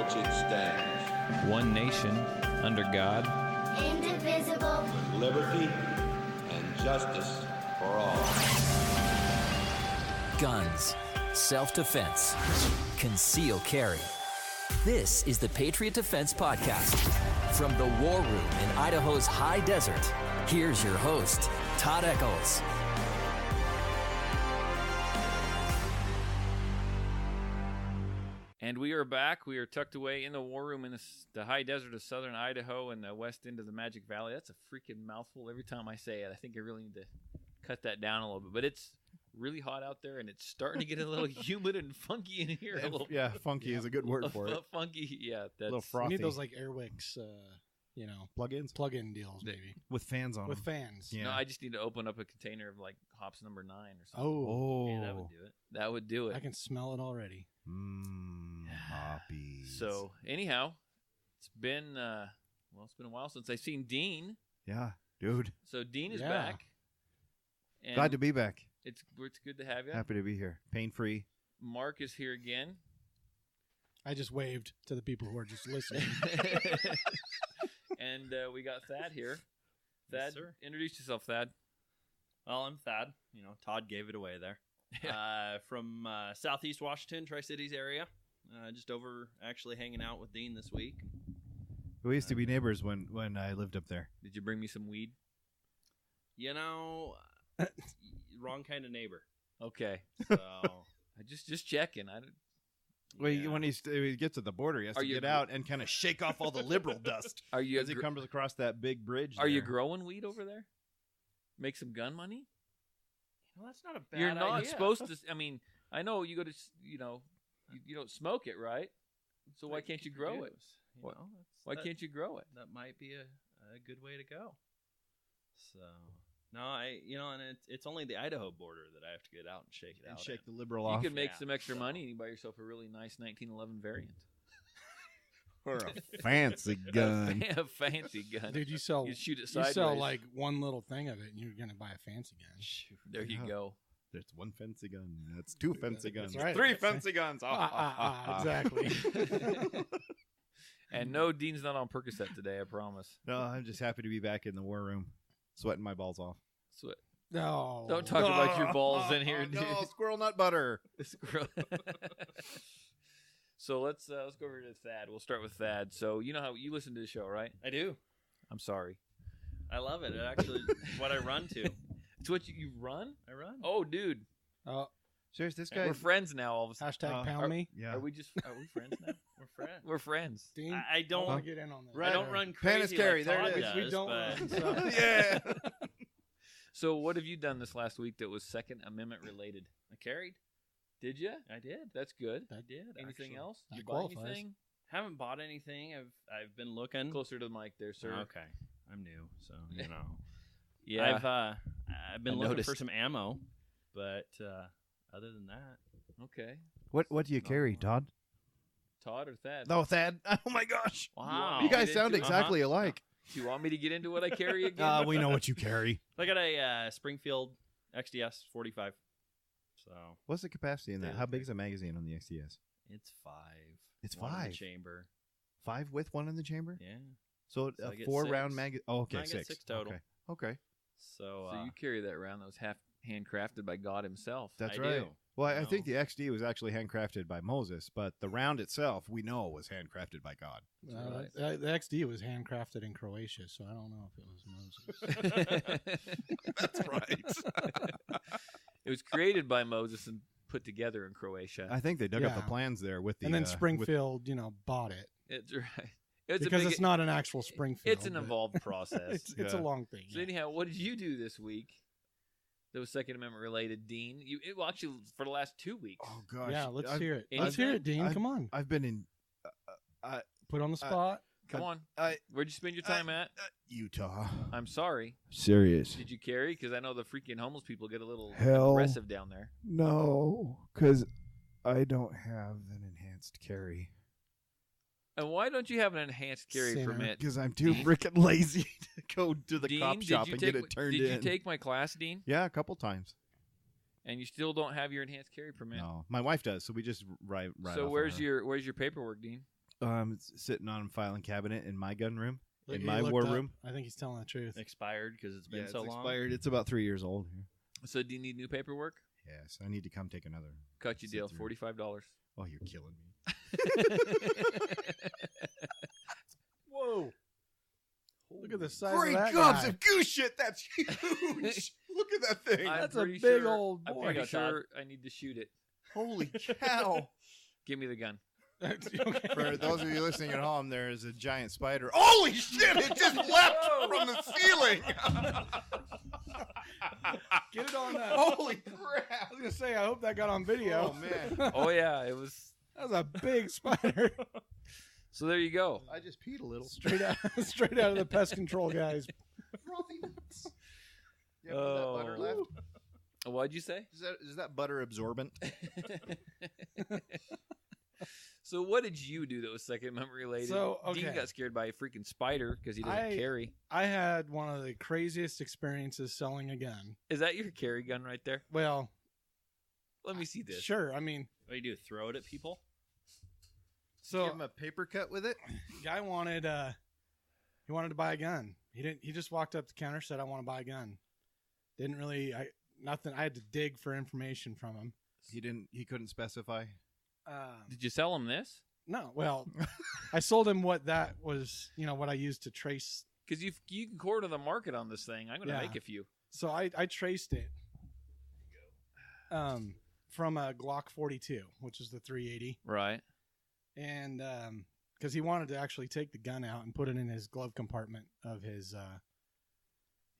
which it stands. One nation, under God. Indivisible. With liberty and justice for all. Guns, self-defense, conceal carry. This is the Patriot Defense Podcast. From the war room in Idaho's high desert, here's your host, Todd Echols. And we are back. We are tucked away in the war room in the high desert of southern Idaho and the west end of the Magic Valley. That's a freaking mouthful every time I say it. I think I really need to cut that down a little bit. But it's really hot out there, and it's starting to get a little humid and funky in here. Funky is a good word for it. Funky, yeah. That's, a little frothy. We need those like Airwicks, plug-in deals maybe. With fans on With them. fans. Yeah. No, I just need to open up a container of like hops number 9 or something. Oh. Yeah, that would do it. That would do it. I can smell it already. Hoppies. So, anyhow, it's been a while since I've seen Dean. Yeah, dude. So, Dean is back. And Glad to be back. It's good to have you. Happy to be here. Pain-free. Mark is here again. I just waved to the people who are just listening. And we got Thad here. Thad, Yes, sir. Introduce yourself, Thad. Well, I'm Thad. Todd gave it away there. From Southeast Washington, Tri-Cities area. Just over actually hanging out with Dean this week. We used to be neighbors when I lived up there. Did you bring me some weed? Wrong kind of neighbor. Okay. So just checking. Well, when he gets to the border, he has to get out and kind of shake off all the liberal dust Are you as he comes across that big bridge. Are you growing weed over there? Make some gun money? that's not a bad You're not idea. supposed to. I mean, I know you go to, you don't smoke it, right? So why can't you grow it? Why can't you grow it? That might be a good way to go. So, no, and it's only the Idaho border that I have to get out and shake it out. Shake the liberal You off. could make some extra money and you buy yourself a really nice 1911 variant. Or a fancy gun. A fancy gun. Dude, you shoot it sideways. You sell like one little thing of it, and you're going to buy a fancy gun. There you go. There's one fancy gun. That's two fancy guns. That's right. 3 fancy guns. Exactly. And no, Dean's not on Percocet today, I promise. No, I'm just happy to be back in the war room, sweating my balls off. No. Don't talk about your balls in here, dude. No, squirrel nut butter. So let's go over to Thad. We'll start with Thad. So you know how you listen to the show, right? I do. I'm sorry. I love it. It actually what I run to. It's what you run? I run. Oh, dude. Serious, this guy. We're friends now. All of a sudden. Hashtag pound me. Yeah. Are we friends now? We're friends. We're friends. Dean, I don't want to get in on this. I don't run Panis crazy carry, like there Todd it is. does, We don't but run, so. Yeah. So what have you done this last week that was Second Amendment related? I carried. Did you? I did. That's good. I did. Anything actually. else? Did That you buy qualifies. anything? Haven't bought anything. I've been looking. Closer to the mic there, sir. Okay. I'm new, so Yeah. I've been looking for some ammo, but other than that, Okay. What do you carry, Todd? Todd or Thad? No, Thad. Oh my gosh. wow. You guys Get sound into it? exactly alike. Do you want me to get into what I carry again? We know what you carry. I got a Springfield XDS 45. So What's the capacity in that? How big is a magazine on the XDS? it's 5. It's One in 5. the chamber. 5 with one in the chamber? Yeah. So I a get 4-round 6. magazine. Oh, okay, I get 6. 6 total. Okay. So, So you carry that around that was half handcrafted by God himself. That's I right. do. Well, I No. think the XD was actually handcrafted by Moses, but the round itself, we know, was handcrafted by God. right. The XD was handcrafted in Croatia, so I don't know if it was Moses. That's right. It was created by Moses and put together in Croatia. I think they dug up Yeah. the plans there with the. And then Springfield, bought it. It's right. Because it's not an actual Springfield. It's an involved process. It's a long thing. So anyhow, what did you do this week that was Second Amendment related, Dean? Actually, for the last 2 weeks. Oh gosh. Yeah, let's hear it. Anything? Let's hear it, Dean. Come on. I've been in Put on the spot. Come on. I- Where'd you spend your time at? Utah. I'm sorry. Serious? Did you carry? Because I know the freaking homeless people get a little Hell. aggressive down there. No, because I don't have an enhanced carry. And why don't you have an enhanced carry Sinner. permit? Because I'm too freaking lazy to go to the Dean, cop shop and get it turned in. Did you take my class, Dean? Yeah, a couple times. And you still don't have your enhanced carry permit? No, my wife does, so we just ride So off where's of her. your paperwork, Dean? It's sitting on a filing cabinet in my gun room, Look, in he my looked war up. room. I think he's telling the truth. Expired because it's been It's so long. expired. It's about 3 years old. So do you need new paperwork? Yes, I need to come take another. Cut you deal, Sit through. $45. Oh, you're killing me. Whoa! Look at the size Great of that gobs guy. of goose shit. That's huge. Look at that thing. That's a pretty big old I'm boy. pretty sure I need to shoot it. Holy cow. Give me the gun. Okay. For those of you listening at home, there is a giant spider. Holy shit! It just leapt from the ceiling. Get it on. Holy I crap! was gonna say, I hope that got on video. Oh man! Oh yeah, it was. That was a big spider. So there you go. I just peed a little. straight out of the pest control guys. Frothy nuts. You have that butter left? What'd you say? Is that butter absorbent? So what did you do that was Second Amendment related? So, Dean okay. got scared by a freaking spider because he doesn't carry. I had one of the craziest experiences selling a gun. Is that your carry gun right there? Well, Let me see this. sure. I mean, What do you do? Throw it at people? so Give him a paper cut with it. guy wanted he wanted to buy a gun. He just walked up to the counter, said, I want to buy a gun. Didn't really nothing. I had to dig for information from him. He couldn't specify. Did you sell him this? No, well, I sold him what that was, what I used to trace. Because you can corner the market on this thing. I'm going to Yeah. make a few. So I traced it from a Glock 42, which is the 380. Right. And because he wanted to actually take the gun out and put it in his glove compartment of his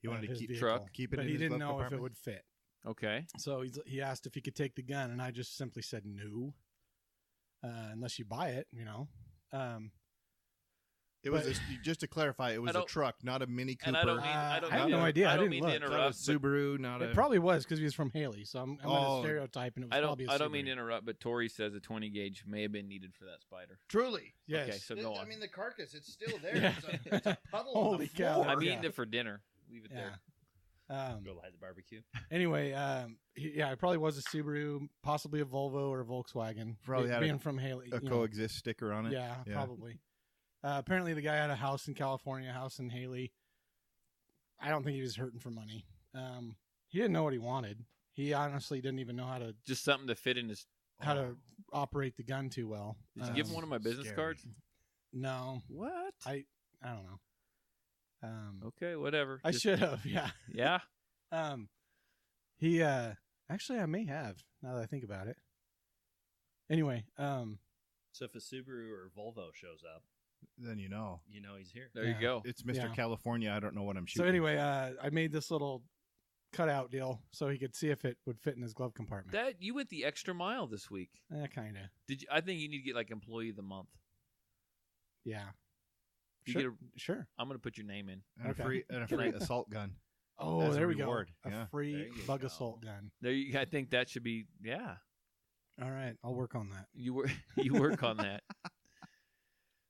He wanted to his keep vehicle. keep it but in he his didn't glove know if it compartment? would fit. Okay. So he asked if he could take the gun, and I just simply said no, unless you buy it, It was But- just to clarify. It was a truck, not a Mini Cooper. And I don't mean I don't have mean no to- idea. I I don't didn't mean to look. Not a interrupt. but Subaru, not It a. probably was because he was from Haley, so I'm going Oh. to stereotype, and it was I probably a don't mean Subaru. to interrupt, but Tori says a 20 gauge may have been needed for that spider. Truly. Yes. Okay, so go on. I mean, the carcass, it's still there. Yeah. It's a puddle on Holy the cow. floor. I'm eating yeah. it for dinner. Leave it Yeah. there. Go light the barbecue. Anyway, it probably was a Subaru, possibly a Volvo or a Volkswagen. Probably had being from Haley. A coexist sticker on it. Yeah, probably. Apparently, the guy had a house in California, a house in Haley. I don't think he was hurting for money. He didn't know what he wanted. He honestly didn't even know how to Just something to fit in his. operate the gun too well. Did you give him one of my business scary. cards? No, What? I don't know. Okay, whatever. I Just- should have. Yeah. Yeah. He actually I may have now that I think about it. Anyway, So if a Subaru or Volvo shows up, Then you know. he's here. There Yeah. you go. It's Mr. Yeah. California. I don't know what I'm shooting. so anyway, I made this little cutout deal so he could see if it would fit in his glove compartment. That you went the extra mile this week. Kind of. Did you? I think you need to get like employee of the month. Yeah. You Sure. get Sure. I'm gonna put your name in. And Okay. a free assault gun. Oh, As a there we reward, go. yeah. A free There you bug go. assault gun. There, I think that should be. Yeah, All right, I'll work on that. you work on that.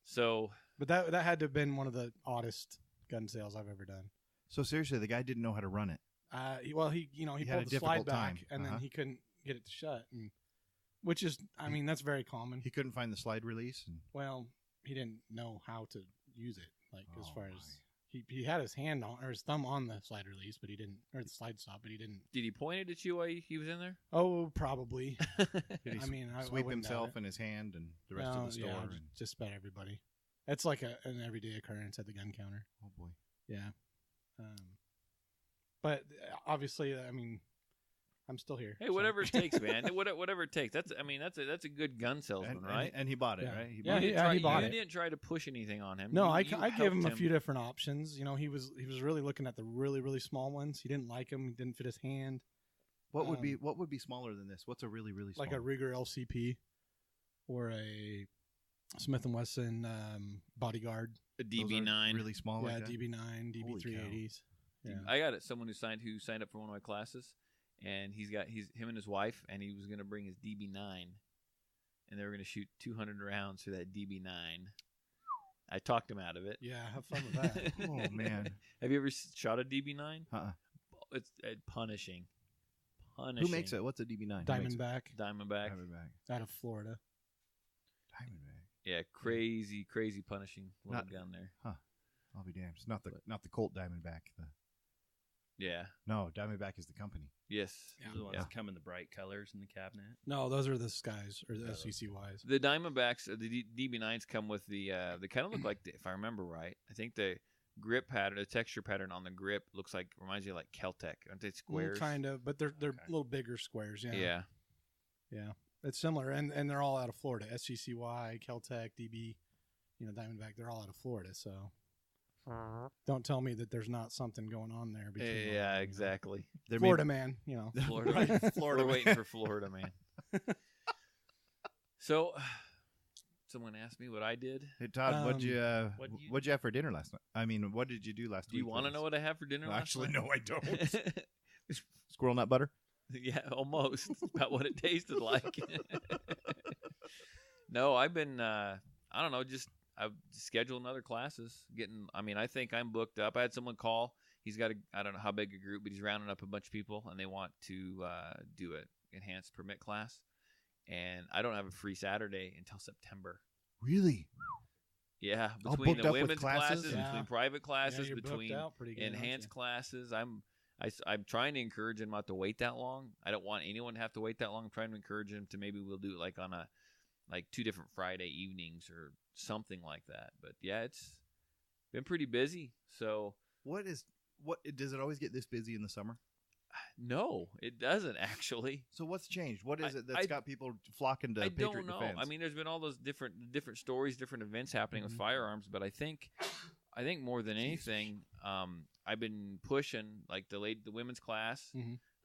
So But that had to have been one of the oddest gun sales I've ever done. So seriously, the guy didn't know how to run it. He He pulled had a the slide difficult back time. and then Uh-huh. he couldn't get it to shut, which is, I mean, that's very common. He couldn't find the slide release. And, Well, he didn't know how to use it, like as Oh, far as he had his hand on or his thumb on the slide release, but he didn't, or the slide stop, but he didn't. did he point it at you while he was in there? Oh, probably. Did he I mean, I sweep wouldn't doubt himself it. and his hand and the rest of the store? Yeah, and, just about everybody. It's like an everyday occurrence at the gun counter. oh boy. Yeah. But obviously, I mean, I'm still here. Hey, so- whatever it takes, man. Whatever it takes. That's a good gun salesman, right? And he bought it, Yeah. right? He Yeah, bought he- it. yeah, bought you it. didn't try to push anything on him. No, You- I you gave him a helped few different options. He was really looking at the really, really small ones. He didn't like them. He didn't fit his hand. What would be smaller than this? What's a really, really small? Like a Ruger LCP or a Smith & Wesson Bodyguard. a Those are DB9. really small. Yeah, like that? DB9, Holy cow. DB380s. Yeah. I got someone who signed up for one of my classes, and he's him and his wife, and he was gonna bring his DB9, and they were gonna shoot 200 rounds for that DB9. I talked him out of it. Yeah, have fun with that. Oh man. Have you ever shot a DB9? Uh-uh. It's punishing. Who makes it? What's a DB9? Diamondback Diamondback. Diamondback. out of Florida. Diamondback. Yeah, crazy punishing little gun there. Huh. I'll be damned. It's not the Colt Diamondback. Yeah. No, Diamondback is the company. Yes. Those are the ones that come in the bright colors in the cabinet. No, those are the Skies or the SCCYs. The Diamondbacks, the DB9s come with the. They kind of look like, if I remember right, I think the grip pattern, the texture pattern on the grip reminds you of like Kel-Tec. Aren't they squares? Kind of, but they're a little bigger squares. Yeah. Yeah. It's similar, and they're all out of Florida. SCCY, Kel-Tec, DB, Diamondback. They're all out of Florida. So don't tell me that there's not something going on there. Yeah, exactly. Florida man, Florida. We're waiting for Florida man. So, someone asked me what I did. Hey Todd, what'd you have for dinner last night? I mean, what did you do last week? Do you want to know what I have for dinner last night? Actually, no, I don't. Squirrel nut butter? Yeah, almost. About what it tasted like. No, I've been, I don't know, I've scheduled other classes. I think I'm booked up. I had someone call. He's got I don't know how big a group, but he's rounding up a bunch of people, and they want to do an enhanced permit class. And I don't have a free Saturday until September. Really? Yeah, All between booked the up with women's classes? classes, between private classes, you're between booked out pretty good, enhanced classes. I'm trying to encourage them not to wait that long. I don't want anyone to have to wait that long. I'm trying to encourage them to maybe we'll do it like on a 2 different Friday evenings or something like that. But yeah, it's been pretty busy. So what does it always get this busy in the summer? No, it doesn't actually. So what's changed? What is it that's got people flocking to Patriot don't know. Defense? I mean, there's been all those different stories, different events happening with firearms, but I think more than anything, I've been pushing like the women's class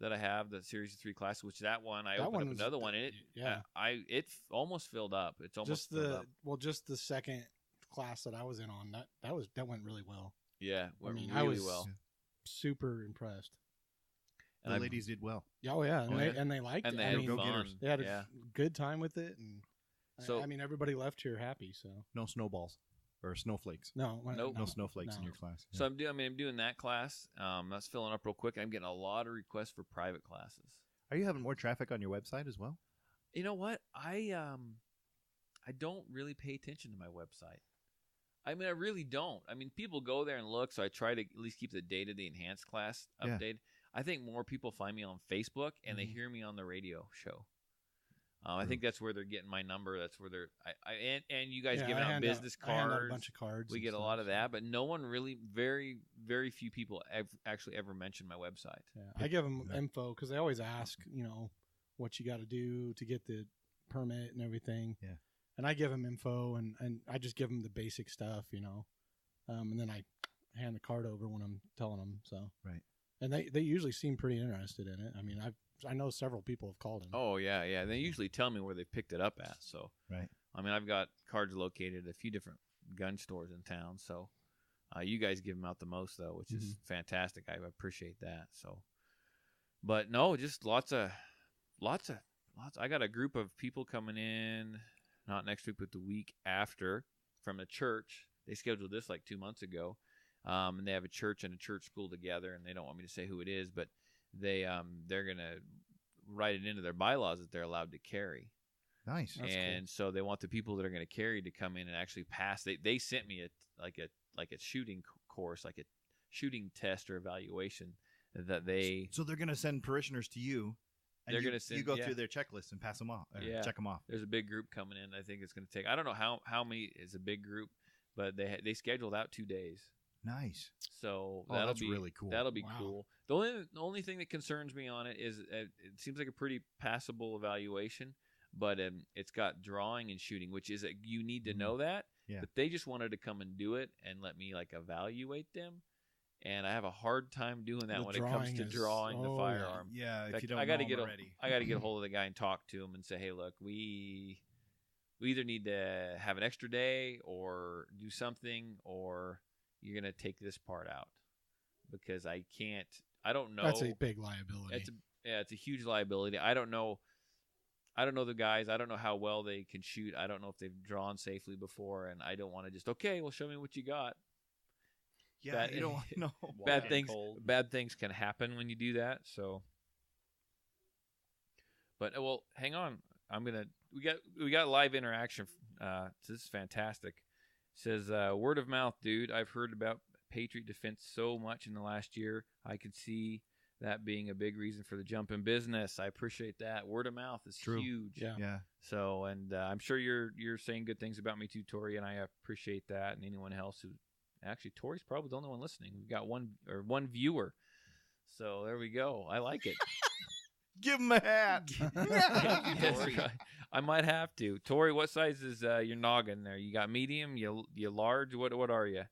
that I have, the Series of 3 class, which I opened up another one in it. Yeah, it almost filled up. It's almost filled up. Just the second class that I was in on that went really well. Yeah, I really was well. Super impressed. And the ladies did well. Oh yeah, and they liked it. And they had fun. They had a good time with it, and so everybody left here happy. So no snowballs or snowflakes. No snowflakes in your class. Yeah. So I'm doing that class. That's filling up real quick. I'm getting a lot of requests for private classes. Are you having more traffic on your website as well? You know what? I don't really pay attention to my website. I mean, I really don't. I mean, people go there and look, so I try to at least keep the date of the enhanced class updated. Yeah. I think more people find me on Facebook and they hear me on the radio show. I think that's where they're getting my number. That's where they're. And you guys giving out business cards. I hand out a bunch of cards. We get a lot of that, but no one really. Very, very few people actually ever mention my website. Yeah, I give them info because they always ask, what you got to do to get the permit and everything. Yeah. And I give them info and I just give them the basic stuff, and then I hand the card over when I'm telling them. So right. And they usually seem pretty interested in it. I mean, I know several people have called in. Oh yeah. They usually tell me where they picked it up at. So right. I mean, I've got cards located at a few different gun stores in town. So you guys give them out the most though, which is fantastic. I appreciate that. So, but no, just lots of. I got a group of people coming in, not next week, but the week after, from a church. They scheduled this like 2 months ago. And they have a church and a church school together, and they don't want me to say who it is, but they're gonna write it into their bylaws that they're allowed to carry. Nice. That's and cool. So they want the people that are going to carry to come in and actually pass. They sent me a shooting course, like a shooting test or evaluation that they. So they're going to send parishioners to you. And they're going to send. You go through their checklist and pass them off. Check them off. There's a big group coming in. I think it's going to take. I don't know how many is a big group, but they scheduled out 2 days. Nice. So that's really cool. That'll be cool. The only thing that concerns me on it is it seems like a pretty passable evaluation, but it's got drawing and shooting, which is you need to know that. Yeah. But they just wanted to come and do it and let me evaluate them, and I have a hard time doing that when it comes to drawing the firearm. Yeah, if you don't I got to get already. I got to get a hold of the guy and talk to him and say, hey, look, we either need to have an extra day or do something, or you're going to take this part out because I don't know. That's a big liability. It's a huge liability. I don't know the guys. I don't know how well they can shoot. I don't know if they've drawn safely before, and I don't want to just, okay, well, show me what you got. Yeah, you don't know. Bad things can happen when you do that. So, but well, hang on. We got live interaction This is fantastic. Says, word of mouth, dude. I've heard about Patriot Defense so much in the last year. I could see that being a big reason for the jump in business. I appreciate that. Word of mouth is huge. Yeah. So, and I'm sure you're saying good things about me too, Tori, and I appreciate that. And anyone else who, actually, Tori's probably the only one listening. We've got one viewer. So there we go. I like it. Give him a hat. Yes, I might have to. Tori, what size is your noggin there? You got medium? You large? What are you?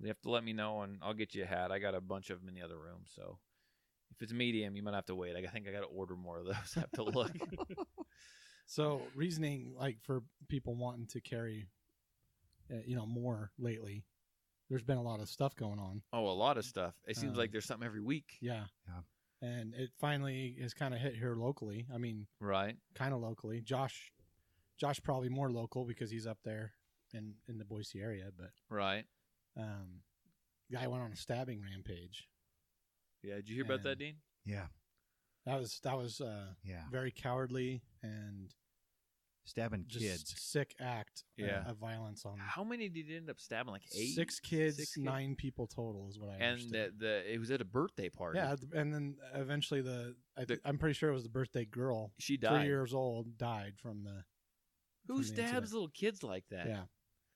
You have to let me know, and I'll get you a hat. I got a bunch of them in the other room, so if it's medium, you might have to wait. I think I got to order more of those. I have to look. So reasoning, like for people wanting to carry, more lately, there's been a lot of stuff going on. Oh, a lot of stuff. It seems like there's something every week. Yeah. And it finally has kind of hit here locally. I mean, right. Kind of locally. Josh probably more local because he's up there in the Boise area, but right. Guy went on a stabbing rampage. Yeah, did you hear about that, Dean? Yeah. That was very cowardly and stabbing just kids. Sick act of violence on. How many did he end up stabbing? Like 8? 6 kids, 9 people total is what I understood. And it was at a birthday party. Yeah, and then eventually I'm pretty sure it was the birthday girl. She died. 3 years old, died from the. Who stabs little kids like that?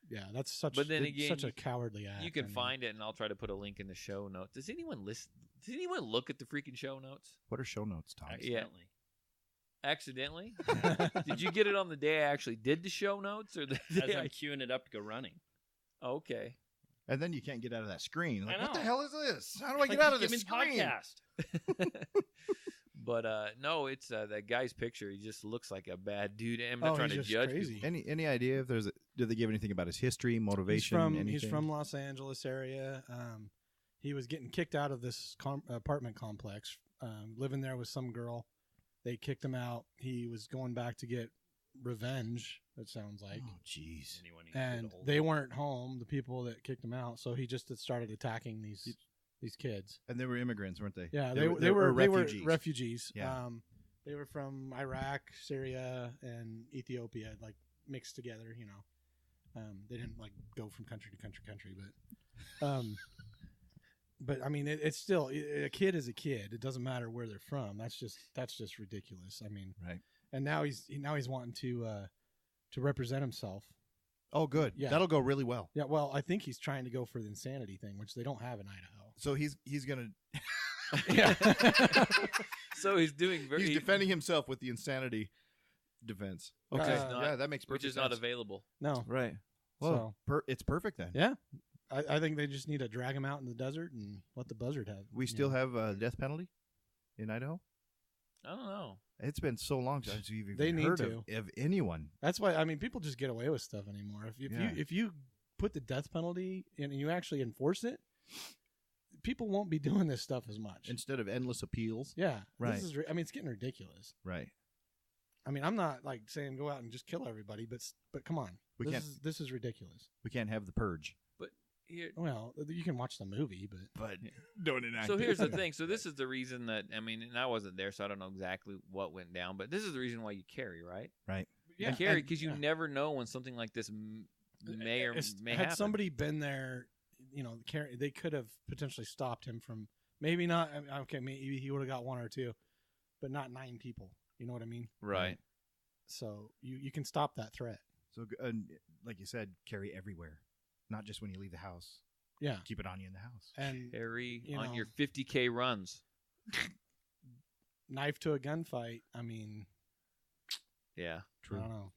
Yeah, that's such. But then again, such a cowardly act. You can find it, and I'll try to put a link in the show notes. Does anyone listen? Does anyone look at the freaking show notes? What are show notes, Tom? Accidentally? Did you get it on the day I actually did the show notes, or the day as I'm queuing it up to go running? Okay. And then you can't get out of that screen. Like, I know. what the hell is this? How do I get out of this screen? Podcast. But no, it's that guy's picture. He just looks like a bad dude. I'm not trying to judge crazy. people. Any idea if did they give anything about his history, motivation? He's from Los Angeles area. He was getting kicked out of this apartment complex, living there with some girl. They kicked him out. He was going back to get revenge, it sounds like. Oh, jeez. And they weren't home, the people that kicked him out, so he just started attacking these kids. And they were immigrants, weren't they? Yeah, they were refugees. Refugees. Yeah. They were from Iraq, Syria, and Ethiopia, like mixed together, They didn't like go from country to country, but I mean, it's still a kid is a kid. It doesn't matter where they're from. That's just ridiculous. I mean, right. And now he's wanting to represent himself. Oh, good. Yeah. That'll go really well. Yeah. Well, I think he's trying to go for the insanity thing, which they don't have in Idaho. So he's gonna. Yeah. So he's doing he's defending himself with the insanity defense. Okay. That makes perfect sense. Which is not available. No. Right. Well, it's perfect then. Yeah. I think they just need to drag him out in the desert and let the buzzard have. We still have a death penalty in Idaho? I don't know. It's been so long since you've even They need heard to. of anyone. That's why, I mean, people just get away with stuff anymore. If you put the death penalty and you actually enforce it, people won't be doing this stuff as much. Instead of endless appeals. Yeah. Right. It's getting ridiculous. Right. I mean, I'm not like saying go out and just kill everybody, but come on. This is ridiculous. We can't have the purge. Well, you can watch the movie, but don't enact. So here's the thing. So this is the reason that, I mean, and I wasn't there, so I don't know exactly what went down, but this is the reason why you carry, right? Right. You carry because you never know when something like this may happen. Had somebody been there, they could have potentially stopped him from maybe not. Okay, maybe he would have got 1 or 2, but not 9 people. You know what I mean? Right. So you can stop that threat. So, like you said, carry everywhere. Not just when you leave the house. Yeah. Keep it on you in the house. And carry on your 50K runs. Knife to a gunfight. I mean. Yeah. True. I don't know.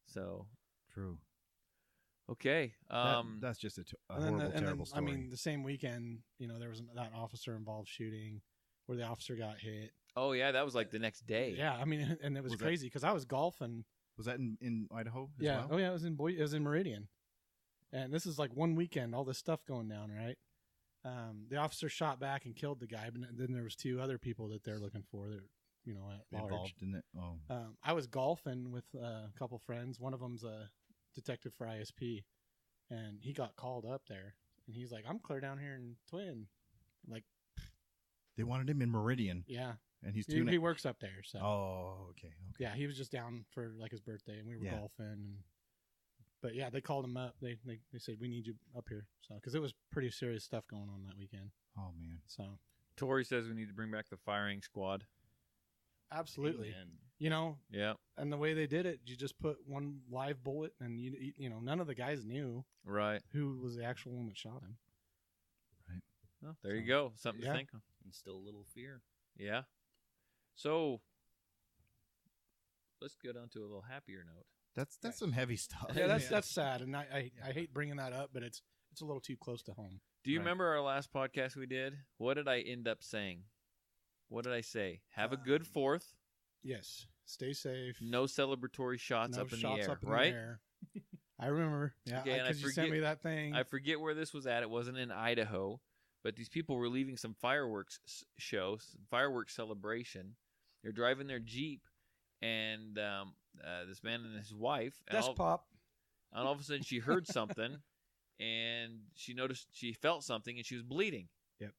So. True. Okay. That's just a horrible, terrible story. I mean, the same weekend, there was that officer-involved shooting where the officer got hit. Oh, yeah. That was like the next day. Yeah. I mean, and it was crazy because I was golfing. Was that in Idaho as yeah. well? Oh, yeah. It was in Meridian. And this is like one weekend, all this stuff going down, right? The officer shot back and killed the guy, but then there was 2 other people that they're looking for that, at large. Involved in it. Oh. I was golfing with a couple friends. One of them's a detective for ISP, and he got called up there, and he's like, "I'm clear down here in Twin." Like, they wanted him in Meridian. Yeah, and he works up there. So. Oh, okay. Yeah, he was just down for like his birthday, and we were golfing, and But yeah, they called him up. They said, we need you up here. So, because it was pretty serious stuff going on that weekend. Oh man. So Tori says we need to bring back the firing squad. absolutely. Amen. You know, Yeah. and the way they did it, you just put one live bullet, and you know, none of the guys knew Right. who was the actual one that shot him. Well, there you go. Something Yeah. to think on. And still a little fear. Yeah. So let's go down to a little happier note. That's some heavy stuff. Yeah, that's sad, and I hate bringing that up, but it's a little too close to home. Do you Right. remember our last podcast we did? What did I end up saying? What did I say? Have a good 4th. Yes, stay safe. No celebratory shots No up in shots the air, up in right? the air. I remember. Yeah, Okay, and I because you sent forget- me that thing. I forget where this was at. It wasn't in Idaho, but these people were leaving some fireworks show, some fireworks celebration. They're driving their Jeep, and this man and his wife, and Desk pop. all of a sudden she heard something, and she felt something, and she was bleeding. Yep.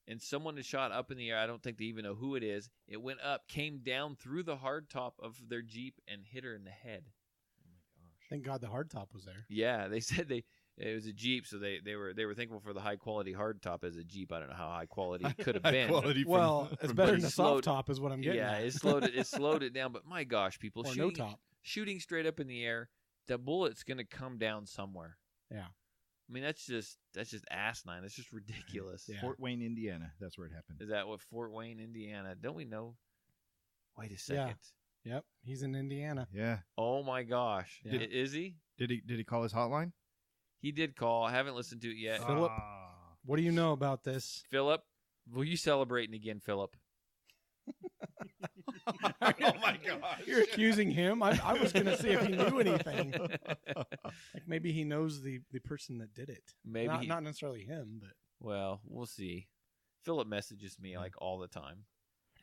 And someone had shot up in the air. I don't think they even know who it is. It went up, came down through the hardtop of their Jeep, and hit her in the head. Thank God the hardtop was there. Yeah, they said it was a Jeep, so they were thankful for the high quality hardtop as a Jeep. I don't know how high quality it could have High been. quality from- Well, it's from better Buddy than a slowed- soft top, is what I'm getting. Yeah, at. it slowed it down. But my gosh, people or no top. shooting straight up in the air, the bullet's gonna come down somewhere. Yeah. I mean that's just asinine. That's just ridiculous. Yeah. Fort Wayne, Indiana. That's where it happened. Is that what Fort Wayne, Indiana? Don't we know? Wait a second. Yep, he's in Indiana. Yeah. Oh my gosh, Yeah. Is he? Did he call his hotline? He did call. I haven't listened to it yet. Philip? Ah. What do you know about this? Philip, will you celebrating again, Philip? Oh my gosh. You're accusing him? I was going to see if he knew anything. Like maybe he knows the person that did it. Maybe Not necessarily him, but Well, we'll see. Philip messages me like all the time,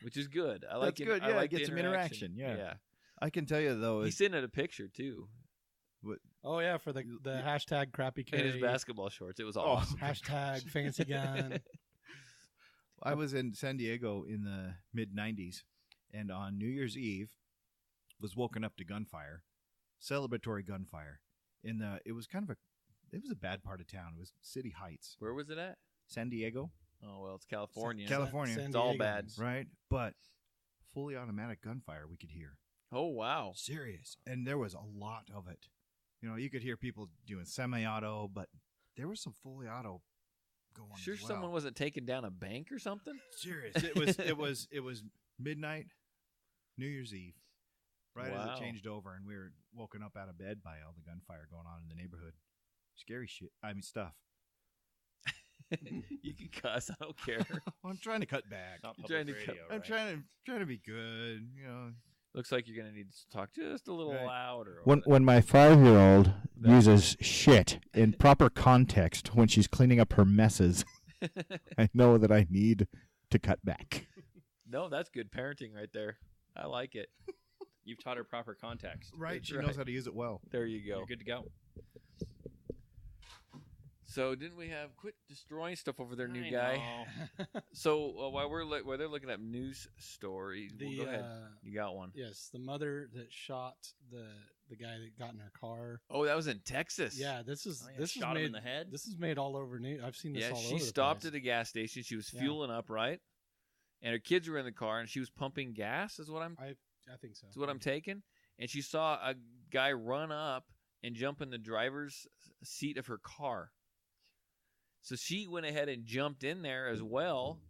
which is good. I like That's good. I Yeah, like get the some interaction. Yeah. I can tell you though, He sent it a picture too oh yeah, for the hashtag crappy in his carry, basketball shorts. It was Oh. awesome. hashtag fancy gun. I was in San Diego in the mid '90s, and on New Year's Eve, was woken up to gunfire, celebratory gunfire. It was a bad part of town. It was City Heights, Where was it at? San Diego, Oh well, it's California. California. San It's all Diego. bad. right? But fully automatic gunfire we could hear. Oh wow. Serious, and there was a lot of it. You know, you could hear people doing semi-auto, but there was some fully auto going. Sure, as well. someone wasn't taking down a bank or something. Serious. It was midnight, New Year's Eve, right as Wow. it changed over, and we were woken up out of bed by all the gunfire going on in the neighborhood. Scary shit. I mean, stuff. You can cuss. I don't care. I'm trying to cut back. Not You're public trying to cut- radio, I'm right? trying to be good. You know. Looks like you're gonna need to talk just a little Right. louder. When my 5-year-old uses shit in proper context when she's cleaning up her messes, I know that I need to cut back. No, that's good parenting right there. I like it. You've taught her proper context. Right. That's She right. knows how to use it well. There you go. You're good to go. So didn't we have quit destroying stuff over there, new I guy? know. So while they're looking up news stories, The, go ahead. You got one. Yes, the mother that shot the guy that got in her car. Oh, that was in Texas. Yeah, this is Oh, yeah, this is shot him made in the head? This is made all over news. I've seen this Yeah, all she over. stopped the at a gas station. She was Yeah. fueling up, right? And her kids were in the car, and she was pumping gas. Is what I'm. I think so. Is what I'm taking. And she saw a guy run up and jump in the driver's seat of her car. So she went ahead and jumped in there as well.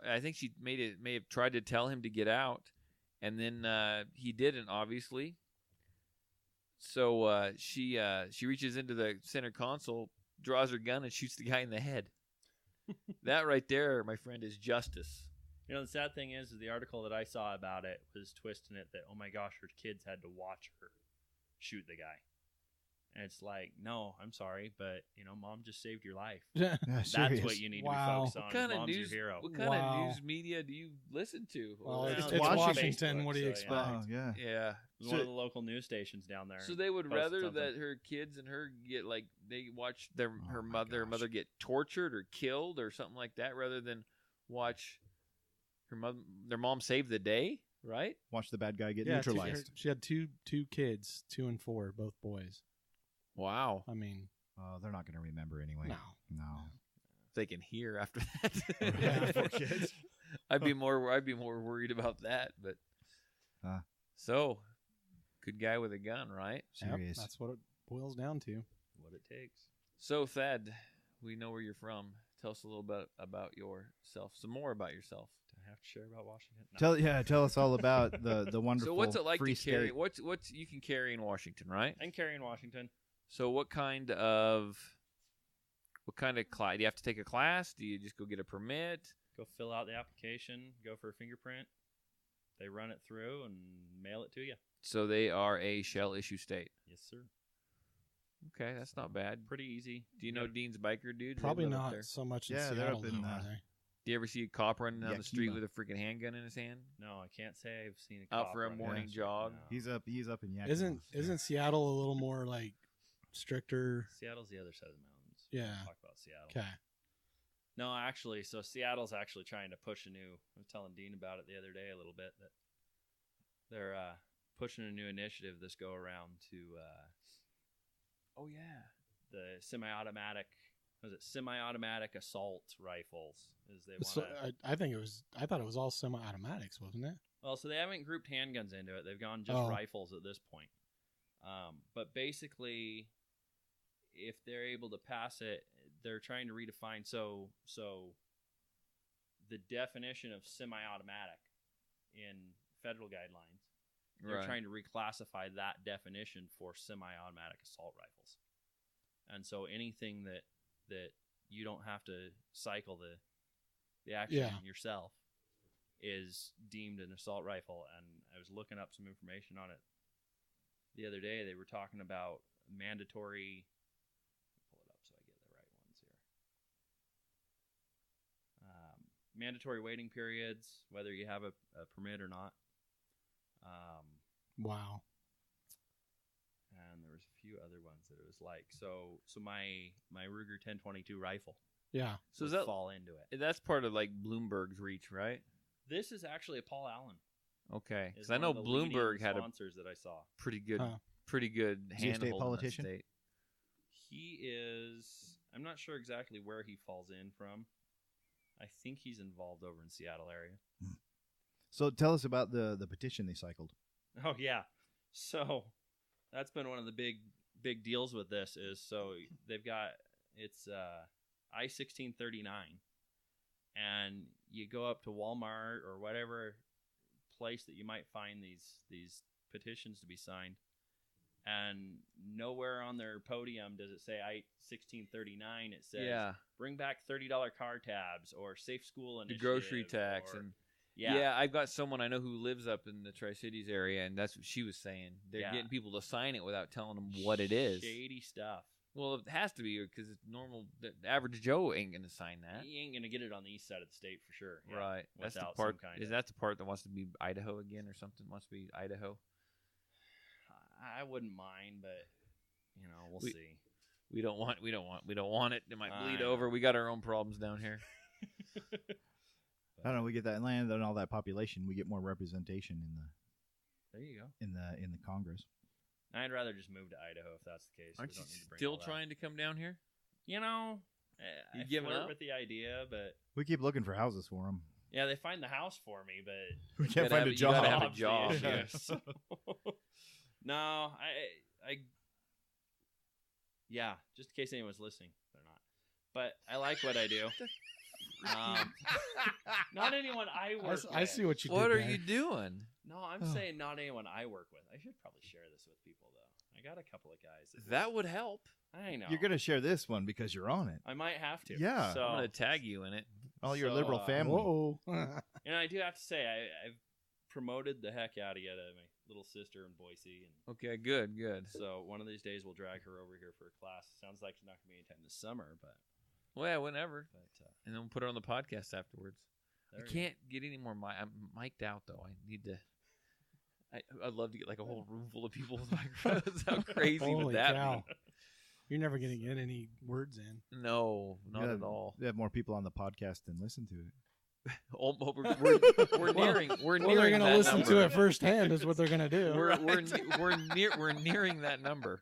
I think she may have tried to tell him to get out, and then he didn't, obviously. So she reaches into the center console, draws her gun, and shoots the guy in the head. That right there, my friend, is justice. You know, the sad thing is the article that I saw about it was twisting it that, oh my gosh, her kids had to watch her shoot the guy. And it's like, no, I'm sorry, but, you know, mom just saved your life. Yeah, That's what you need Wow. to be focused on. What kind of Mom's news? your hero. What kind Wow. of news media do you listen to? Well, It's it's Washington. Washington. What do you Facebook, expect? Oh, yeah. yeah. It was one of the local news stations down there. So they would posted rather something. that her kids and her get like they watch her my mother gosh. get tortured or killed or something like that rather than watch their mom save the day, right? Watch the bad guy get Yeah, neutralized. she had two kids, 2 and 4, both boys. Wow. I mean, Oh, they're not going to remember anyway. no. They can hear after that. Yeah, poor kids. I'd be more worried about that. But so, good guy with a gun, right? Yep, Serious. that's what it boils down to. What it takes. So, Thad, we know where you're from. Tell us a little bit about yourself. Some more about yourself. Do I have to share about Washington? Tell us all about the wonderful So, what's it like free to carry? state. What's you can carry in Washington, right? And carry in Washington. So, what kind of class? Do you have to take a class? Do you just go get a permit? Go fill out the application. Go for a fingerprint. They run it through and mail it to you. So they are a shell issue state. Yes, sir. Okay, that's not bad. Pretty easy. Do you know Dean's biker dudes? They Probably live up not there? so much in Yeah, they're Seattle, up in, though, are they? Do you ever see a cop running down the street Yakima. with a freaking handgun in his hand? No, I can't say I've seen a Out cop for a run morning down. jog? No. He's up in Yakima. Isn't Seattle a little more like stricter? Seattle's the other side of the mountains. Yeah. Talk about Seattle. Okay. No, actually, so Seattle's actually trying to push a new. I was telling Dean about it the other day a little bit that they're pushing a new initiative this go around to Oh yeah. the semi-automatic. Was it semi-automatic assault rifles? Is they So, want to? I thought it was all semi-automatics, wasn't it? Well, so they haven't grouped handguns into it. They've gone just Oh. rifles at this point. But basically, if they're able to pass it, they're trying to redefine. So the definition of semi-automatic in federal guidelines, they're Right. trying to reclassify that definition for semi-automatic assault rifles. And so anything that you don't have to cycle the action Yeah. yourself is deemed an assault rifle. And I was looking up some information on it the other day. They were talking about mandatory. Pull it up so I get the right ones here. Mandatory waiting periods, whether you have a permit or not. Wow. And there was a few other ones that it was like. So my Ruger 1022 rifle Yeah. So would is that fall into it. that's part of like Bloomberg's reach, right? This is actually a Paul Allen. Okay, Is because I one know of the leading Bloomberg had a sponsors that I saw. pretty good Huh. Is he a state handhold in that politician? state. He is. I'm not sure exactly where he falls in from. I think he's involved over in Seattle area. So tell us about the petition they cycled. Oh yeah, so that's been one of the big deals with this is so they've got it's I-1639, and you go up to Walmart or whatever place that you might find these petitions to be signed, and nowhere on their podium does it say I-1639. It says Yeah, bring back $30 car tabs or safe school the initiative. grocery tax or- and yeah. yeah, I've got someone I know who lives up in the Tri-Cities area, and that's what she was saying. They're Yeah. getting people to sign it without telling them what it is. Shady stuff. Well, it has to be because it's normal. The average Joe ain't gonna sign that, You ain't gonna get it on the east side of the state for sure. Yeah, right? That's the without part. some kind Is of- that the part that wants to be Idaho again or something? Wants to be Idaho? I wouldn't mind, but we'll We- see. We don't want it. It might bleed I over. know. We got our own problems down here. I don't know. We get that land and all that population. We get more representation There you go. in the Congress. I'd rather just move to Idaho if that's the case. Aren't We you don't need to bring still all that. trying to come down here? You You I giving flirt up? with the idea, but We keep looking for houses for them. yeah, they find the house for me, but We You can't gotta find a you gotta job. have a job. Job's the Yeah. issue, so. No, yeah, just in case anyone's listening, they're not. But I like what I do. Not anyone I work with. I see what you What did are there. you doing? No, I'm saying not anyone I work with. I should probably share this with people, though. I got a couple of guys. That would help. I know. You're gonna share this one because you're on it. I might have to. Yeah. So, I'm gonna tag you in it. All your So, liberal family. Whoa. and I do have to say, I've promoted the heck out of my little sister in Boise, and Okay, good. so one of these days we'll drag her over here for a class. Sounds like it's not gonna be anytime this summer, but Well, yeah, whenever, but and then we'll put it on the podcast afterwards. I there you can't get any more. I'm mic'd out though. I need to. I'd love to get like a whole room full of people with microphones. How crazy Holy would that cow. You're never going to get any words in. be? No, not Yeah. at all. We have more people on the podcast than listen to it. we're nearing. We're Well, they're nearing gonna that listen number. to it firsthand. Is what they're gonna do. We're nearing that number.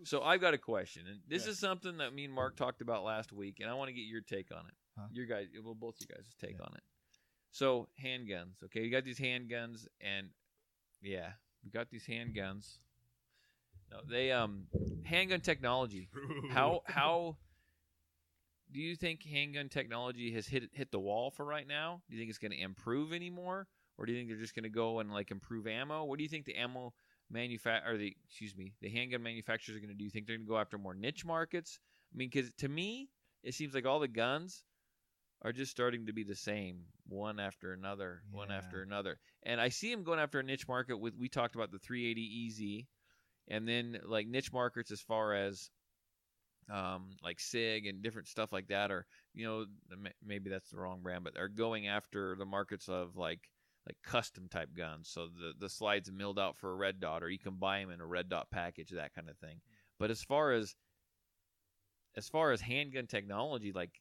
So I've got a question, and this is something that me and Mark talked about last week, and I want to get your take on it. Huh? Your guys, well, both you guys' take on it. So handguns, okay? You got these handguns, and yeah, we got these handguns. No, they handgun technology. How do you think handgun technology has hit the wall for right now? Do you think it's going to improve anymore, or do you think they're just going to go and like improve ammo? What do you think the ammo the handgun manufacturers are going to do? You think they're going to go after more niche markets? I mean, because to me, it seems like all the guns are just starting to be the same, one after another, one after another. And I see them going after a niche market with, we talked about the 380 EZ, and then like niche markets as far as like SIG and different stuff like that, or maybe that's the wrong brand, but they're going after the markets of like custom type guns. So the slides milled out for a red dot, or you can buy them in a red dot package, that kind of thing. But as far as handgun technology, like,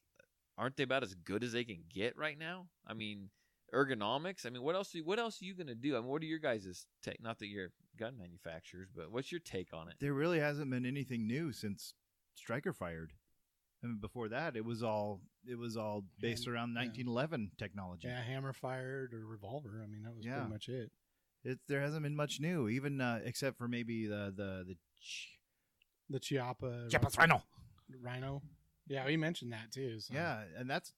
aren't they about as good as they can get right now? I mean, ergonomics. I mean, what else are you gonna do? I mean, what are your guys' take? Not that you're gun manufacturers, but what's your take on it? There really hasn't been anything new since Striker fired. I mean, before that, it was all based around 1911 technology. Yeah, hammer fired or revolver. I mean, that was pretty much it. There hasn't been much new, even except for maybe the Chiappa Rhino. Yeah, we mentioned that too. So. Yeah, and that's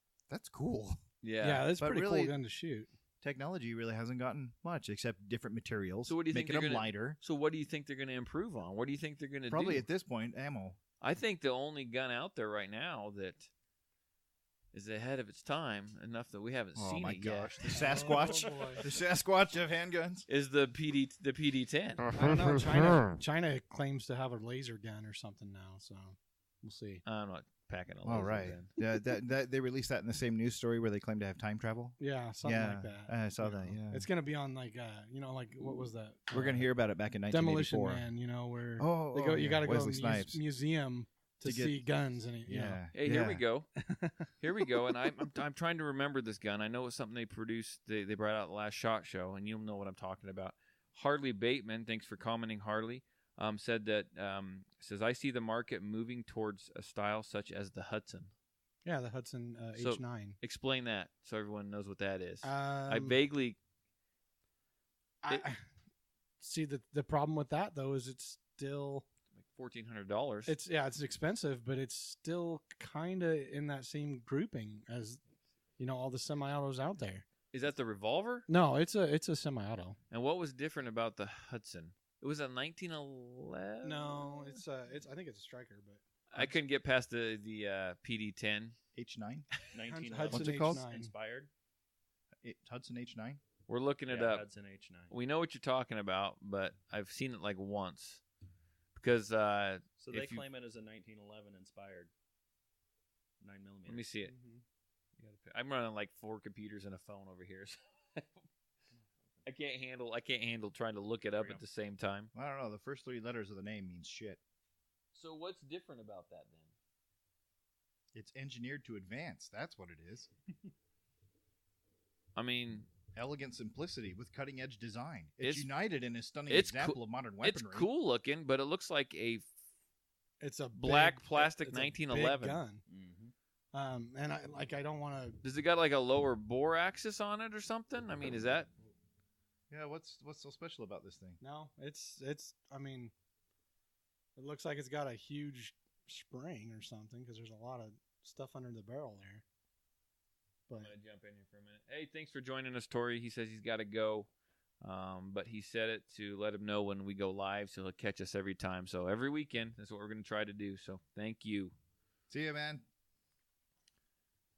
cool. Yeah, that's But pretty really, cool gun to shoot. Technology really hasn't gotten much except different materials. So what do you think making they're them gonna, lighter? So what do you think they're going to improve on? What do you think they're going to do? Probably at this point, ammo. I think the only gun out there right now that is ahead of its time enough that we haven't seen it yet. The Sasquatch, the Sasquatch of handguns is the PD-10. I don't know. China claims to have a laser gun or something now, so we'll see. I'm not packing a laser All right. gun. Yeah, that they released that in the same news story where they claim to have time travel. Yeah, something like that. I saw that. Yeah, it's gonna be on like like what was that? We're gonna hear about it back in Demolition 1984. Man. Where they go. You got to go Wesley to Snipes. museum to see guns and Hey, here we go. Here we go. And I'm trying to remember this gun. I know it's something they produced. They brought out the last SHOT Show, and you'll know what I'm talking about. Harley Bateman, thanks for commenting, Harley. Said that says I see the market moving towards a style such as the Hudson. Yeah, the Hudson So, H9. Explain that so everyone knows what that is. I see the problem with that though is it's still like $1,400. It's expensive, but it's still kind of in that same grouping as all the semi-autos out there. Is that the revolver? No, it's a semi-auto. And what was different about the Hudson? It was a 1911. No, it's I think it's a Striker, but I couldn't get past the PD-10 H9. 1911. Hudson What's it called? H9. Inspired. Hudson H9. We're looking it up. Hudson H9. We know what you're talking about, but I've seen it like once because So they claim it as a 1911 inspired 9mm. Let me see it. Mm-hmm. I'm running like 4 computers and a phone over here. So I can't handle trying to look it up at the same time. I don't know. The first 3 letters of the name means shit. So what's different about that then? It's engineered to advance. That's what it is. I mean, elegant simplicity with cutting edge design. It's united in a stunning example of modern weaponry. It's cool looking, but it looks like it's a black plastic it's 1911 a big gun. And I don't want to. Does it got like a lower bore axis on it or something? I mean, is that? Yeah. What's so special about this thing? No, it's. I mean, it looks like it's got a huge spring or something because there's a lot of stuff under the barrel there. But I'm gonna jump in here for a minute. Hey, thanks for joining us, Tori. He says he's got to go, but he said it to let him know when we go live, so he'll catch us every time. So every weekend, that's what we're gonna try to do. So thank you. See you, man.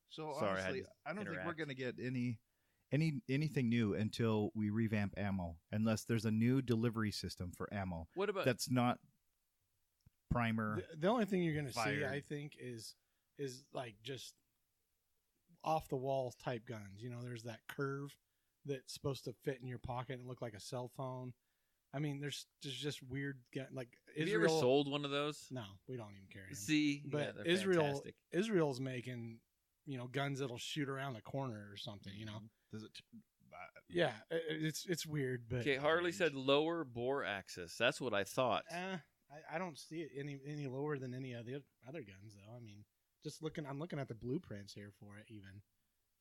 So Sorry, honestly, I don't think we're interact. gonna get anything new until we revamp ammo, unless there's a new delivery system for ammo. What about that's not primer? the only thing you're gonna see, fired. I think, is like just off the wall type guns. There's that curve that's supposed to fit in your pocket and look like a cell phone. I mean, there's just weird like Have Israel. you ever sold one of those? No, we don't even carry them. See, But yeah, they're fantastic. Israel's making guns that'll shoot around the corner or something. Does it? Yeah, it's weird, but Okay, Harley said lower bore axis. That's what I thought. I don't see it any lower than any of the other guns, though. I mean, I'm looking at the blueprints here for it. Even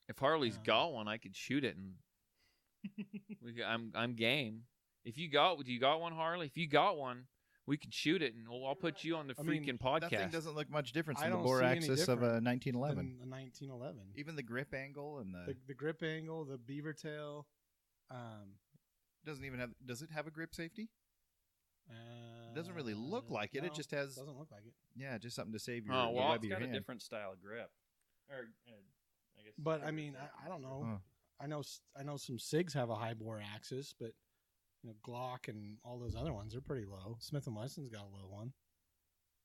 If Harley's got one, I could shoot it, and I'm game. If you got one, Harley? If you got one, we can shoot it, and I'll put you on the freaking podcast. That thing doesn't look much different I from the don't bore see any axis of a different 1911. than the 1911. Even the grip angle and The grip angle, the beaver tail. doesn't even have. Does it have a grip safety? It doesn't really look like it. No, It just has. doesn't look like it. Yeah, just something to save your, Oh, the well, web It's of your got a hand. different style of grip. Or, I guess. But I mean, I don't know. Huh. I know some SIGs have a high bore axis, but Glock and all those other ones are pretty low. Smith and Wesson's got a low one.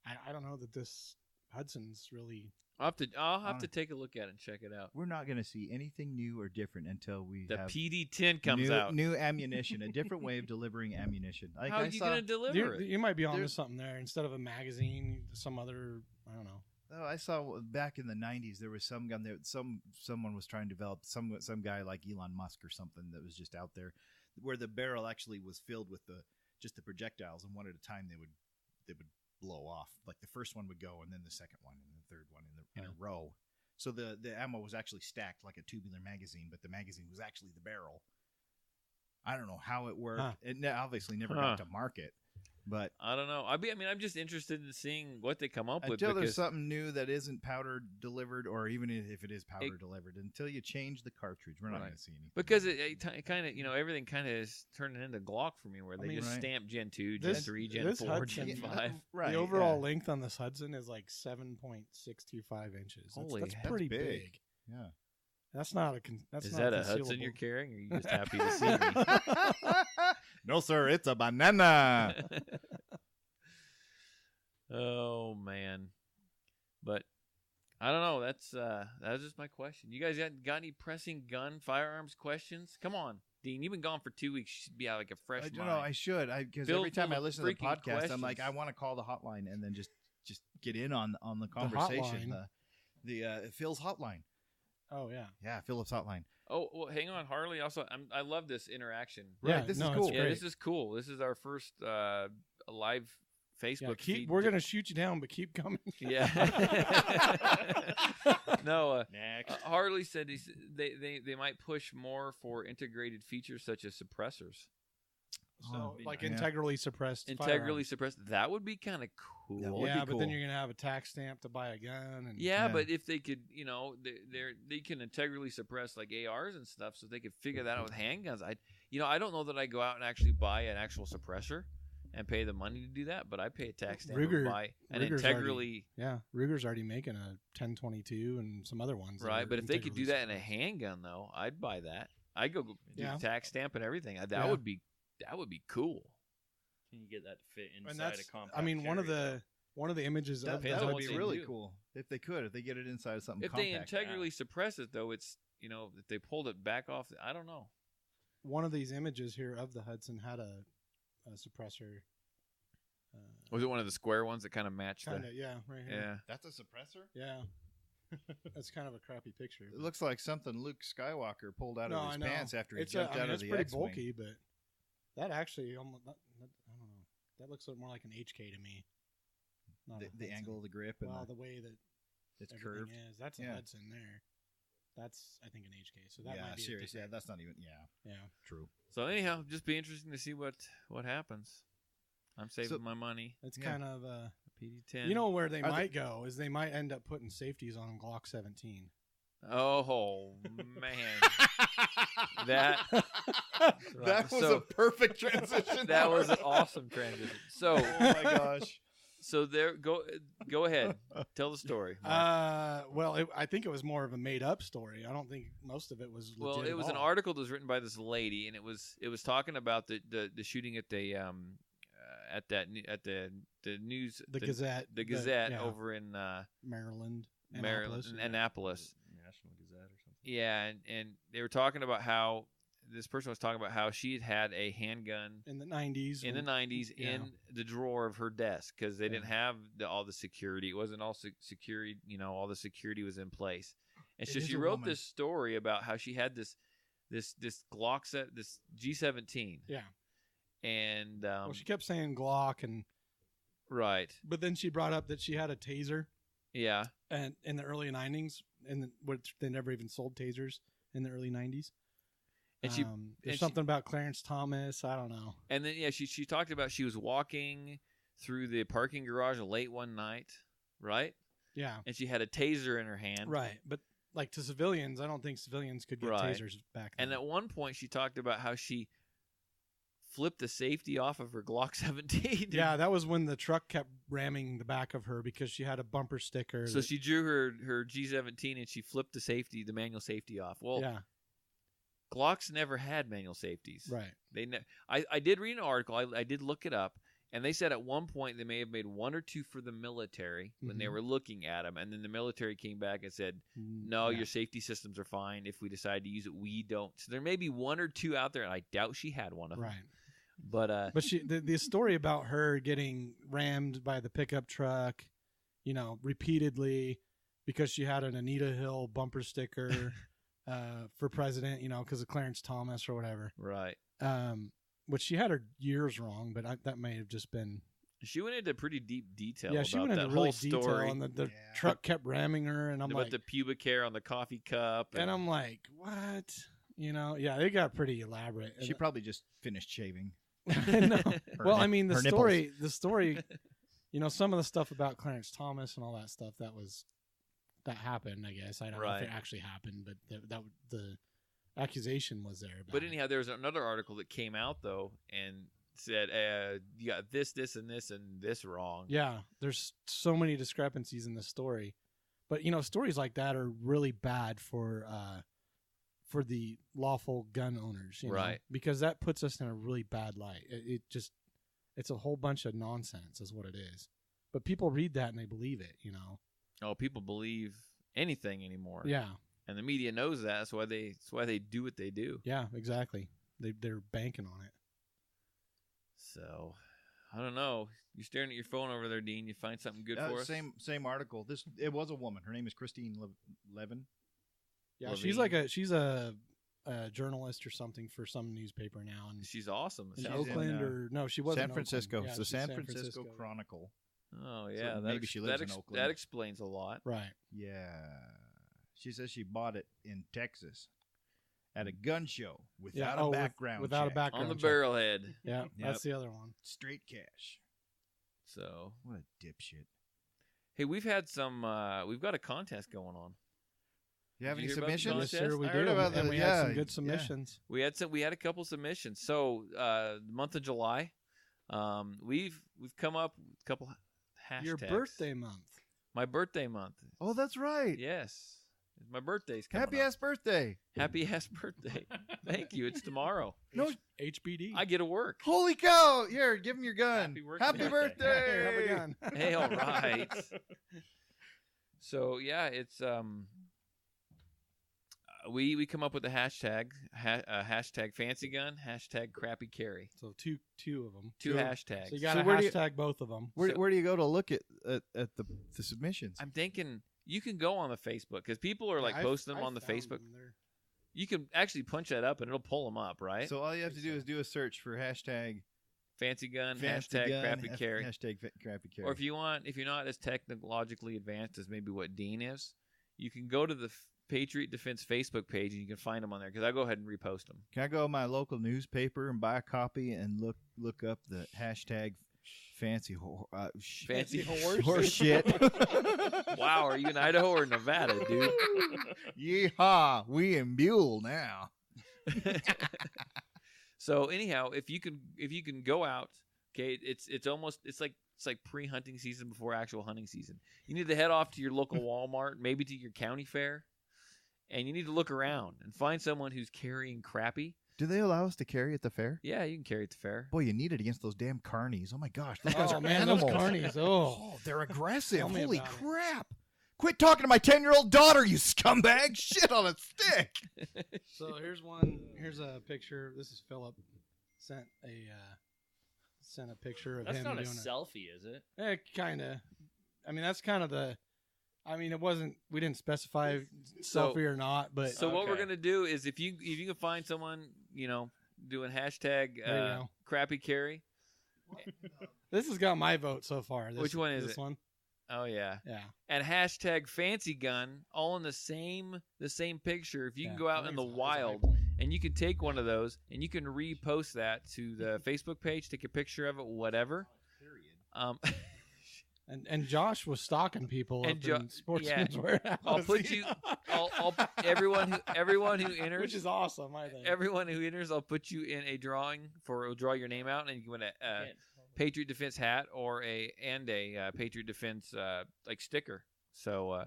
I don't know that this Hudson's really. I'll have to take a look at it and check it out. We're not going to see anything new or different until we The have PD-10 comes new, out. new ammunition, a different way of delivering ammunition. Like How are you going to deliver it? You might be onto there's- something there. Instead of a magazine, some other. I don't know. Oh, I saw back in the 90s there was some gun there. Someone was trying to develop some guy like Elon Musk or something that was just out there, where the barrel actually was filled with just the projectiles, and one at a time they would blow off. Like the first one would go, and then the second one, and the third one in a row. So the ammo was actually stacked like a tubular magazine, but the magazine was actually the barrel. I don't know how it worked. Huh. It obviously never got to market, but I don't know. I'm just interested in seeing what they come up with. until there's Because something new that isn't powder delivered, or even if it is powder delivered, until you change the cartridge, we're not Right. going to see anything. Because it kind of, everything kind of is turning into Glock for me, where they just right. stamp Gen 2, Gen 3, Gen 4, Hudson, Gen 5. Right, The overall yeah. length on this Hudson is like 7.625 inches. Holy, that's that's pretty big. big. Yeah. That's not a. That's Is not that a Hudson concealable. you're carrying, or are you just happy to see me? No, sir, it's a banana. Oh man, but I don't know. That's just my question. You guys got any pressing firearms questions? Come on, Dean. You've been gone for 2 weeks. You should be out like a fresh I don't mind. know. I should. Because Filled every time full I of listen to the freaking podcast, I'm like, I questions. want to call the hotline and then just get in on the conversation. hotline. The Phil's hotline. Oh yeah. Yeah, Philip's hotline. Oh, well, hang on, Harley. Also, I love this interaction. Yeah, Right, this no, is it's cool. Yeah, great. this is cool. This is our first live Facebook Yeah, feed. we're gonna shoot you down, but keep coming. Yeah. No, Next. Harley said they might push more for integrated features such as suppressors. So, be like nice. integrally suppressed. Integrally firearms. suppressed. That would be kind of cool. That would Yeah, be but then cool. you're gonna have a tax stamp to buy a gun. And Yeah, Yeah. but if they could, they can integrally suppress like ARs and stuff, so they could figure that out with handguns. I don't know that I go out and actually buy an actual suppressor and pay the money to do that, but I pay a tax stamp Ruger- to buy an Ruger's integrally yeah, Ruger's already making a 1022 and some other ones. that right. are But if they could do integrally that in a handgun, though, I'd buy that. I'd go do Yeah. tax stamp and everything. That Yeah. would be cool. Can you get that to fit And inside a that's, compact I mean, one of carry, the images of Depends That on would what be they really do. cool if they get it inside of something If compact. they integrally suppress it, though, it's if they pulled it back off. I don't know. one of these images here of the Hudson had a suppressor. Was it one of the square ones that kind of matched Kind the? of, yeah, right here. Yeah. That's a suppressor? Yeah. That's kind of a crappy picture. It looks like something Luke Skywalker pulled out No, of I his know. pants after he It's jumped out of it's the pretty X-Wing. bulky, but that actually almost, I don't know. That looks more like an HK to me. Not a The Hudson. angle of the grip and Well, the way that it's everything curved. is. That's a Yeah. Hudson there. That's, I think, an HK. So that Yeah, might be a serious. Yeah, different- that's not even. Yeah, yeah. true. So anyhow, just be interesting to see what happens. I'm saving my money. It's Yeah. kind of PD-10. you know where they Are might go is they might end up putting safeties on Glock 17. Oh man, that That was So- a perfect transition. that was an awesome transition. So Oh my gosh. so there go ahead, tell the story. Mark. Well, I think it was more of a made up story. I don't think most of it was legit. Well, it at was an all. article that was written by this lady, and it was talking about the shooting at the the news The Gazette. the Gazette yeah, over in Maryland. Maryland, Annapolis. Annapolis. National Gazette or something. Yeah, and they were talking about how this person was talking about how she had a handgun In the 90s. in the 90s yeah. in the drawer of her desk because they didn't have all the security. It wasn't all security, all the security was in place. And It so is she a wrote woman. this story about how she had this Glock set, this G17. Yeah. And Well, she kept saying Glock, right. but then she brought up that she had a taser, Yeah. and in the early '90s, and which they never even sold tasers in the early '90s. And she There's and something about Clarence Thomas. I don't know. And then she talked about she was walking through the parking garage late one night, right? Yeah. And she had a taser in her hand. Right. But like to civilians, I don't think civilians could get Right. tasers back then. And at one point she talked about how she flipped the safety off of her Glock 17. yeah, that was when the truck kept ramming the back of her because she had a bumper sticker. So she drew her G17 and she flipped the manual safety off. Well, yeah, Glocks never had manual safeties. right. I did read an article. I did look it up, and they said at one point they may have made one or two for the military when they Mhm. were looking at them, and then the military came back and said, "No, your safety systems are fine. If we decide to use it, we don't." So there may be one or two out there, and I doubt she had one of them. Right. But But the story about her getting rammed by the pickup truck, repeatedly because she had an Anita Hill bumper sticker for president, because of Clarence Thomas or whatever. right, Which she had her years wrong, but that may have just been. she went into pretty deep detail. Yeah, about she went that into whole really detail, story and the Yeah. truck kept ramming her, and I'm about like, the pubic hair on the coffee cup, and I'm like, what? Yeah, it got pretty elaborate. She probably just finished shaving. No. Well, I nip- mean, the her story, some of the stuff about Clarence Thomas and all that stuff that happened. I guess I don't know if Right. it actually happened, but the accusation was there. About But it. anyhow, there was another article that came out though and said you got this, and this wrong. Yeah, there's so many discrepancies in the story, but stories like that are really bad for the lawful gun owners, Right. Because that puts us in a really bad light. It's a whole bunch of nonsense, is what it is. But people read that and they believe it, Oh, people believe anything anymore. Yeah, And the media knows that. That's why they do what they do. yeah, exactly. They're banking on it. So, I don't know. You're staring at your phone over there, Dean. You find something good for us? Same article. It was a woman. Her name is Christine Levin. Yeah, Levine. she's a journalist or something for some newspaper now, and She's awesome. in She's Oakland, in, or no, she was San in Francisco. Oakland. It's Yeah, the she's San Francisco Chronicle. Oh, yeah. maybe she lives in Oakland. That explains a lot. Right. Yeah. She says she bought it in Texas at a gun show without a background without a check. background On the check. barrelhead. Yeah, Yep. that's the other one. Straight cash. So, What a dipshit. hey, we've got a contest going on. You have Did any you hear about the submissions? Yes, sir, we I do, heard about and the- we yeah, had some good yeah. submissions. We had a couple submissions. So, the month of July, we've come up with a couple hashtags. Your birthday month. My birthday month. Oh, that's right. Yes. My birthday's coming Happy up. ass birthday. Happy ass birthday. Thank you. It's tomorrow. No, HBD. I get to work. holy cow. Here, give him your gun. Happy working Happy birthday. birthday. Here, have a gun. Hey, all right. So yeah, it's we come up with a hashtag fancy gun, hashtag crappy carry. So two of them. Two hashtags. So you got to where do you- hashtag both of them. Where, So- where do you go to look at the submissions? I'm thinking you can go on the Facebook because people are like posting them on the Facebook. You can actually punch that up and it'll pull them up, right? So all you have to do is do a search for hashtag fancy gun, fancy hashtag gun, crappy carry. Hashtag crappy carry. Or if you're not as technologically advanced as maybe what Dean is, you can go to the Patriot Defense Facebook page and you can find them on there because I go ahead and repost them. Can I go to my local newspaper and buy a copy and look up the hashtag fancy Fancy horse shit? Wow, are you in Idaho or Nevada, dude? Yeehaw! We in Buell now. So anyhow, if you can go out, okay, it's like pre-hunting season before actual hunting season. You need to head off to your local Walmart, maybe to your county fair, and you need to look around and find someone who's carrying crappy. Do they allow us to carry at the fair? Yeah, you can carry it to fair. Boy, you need it against those damn carnies. Oh my gosh, those guys Oh are man, animals. those carnies. Oh, Oh, they're aggressive. Tell me Holy about it. crap! Quit talking to my 10-year-old daughter, you scumbag! Shit on a stick. so here's one. Here's a picture. This is Philip sent a picture of That's him not a doing selfie, is it? Kind of. I mean, that's kind of the I mean, it wasn't. We didn't specify selfie or not, but So what we're Okay. gonna do is if you can find someone, doing hashtag There you go. crappy carry. this has got my vote so far. Which one is this it? one? Oh yeah. Yeah. And hashtag fancy gun, all in the same picture. If you can go out in the wild and you can take one of those and you can repost that to the Facebook page, take a picture of it, whatever. And Josh was stalking people And up in Sportsman's yeah. Warehouse. I'll put you. I'll everyone who enters, which is awesome. I think everyone who enters, I'll put you in a drawing we'll draw your name out, and you can win a Patriot Defense hat or a Patriot Defense like sticker. So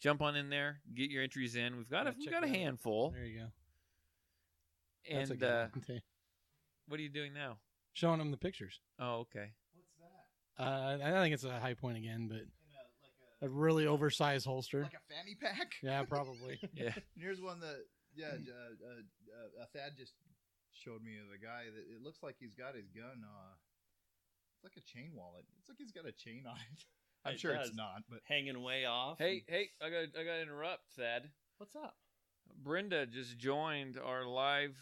jump on in there, get your entries in. We've got Yeah, we've check got a it out. handful. There you go. That's a And good one, too. what are you doing now? Showing them the pictures. Oh, okay. I think it's a high point again, but a really oversized holster. Like a fanny pack. Yeah, probably. Yeah. And here's one that Thad just showed me of a guy that it looks like he's got his gun. It's like a chain wallet. It's like he's got a chain on it. I'm It sure does. it's not, but Hanging way off. Hey, I gotta interrupt, Thad. What's up? Brenda just joined our live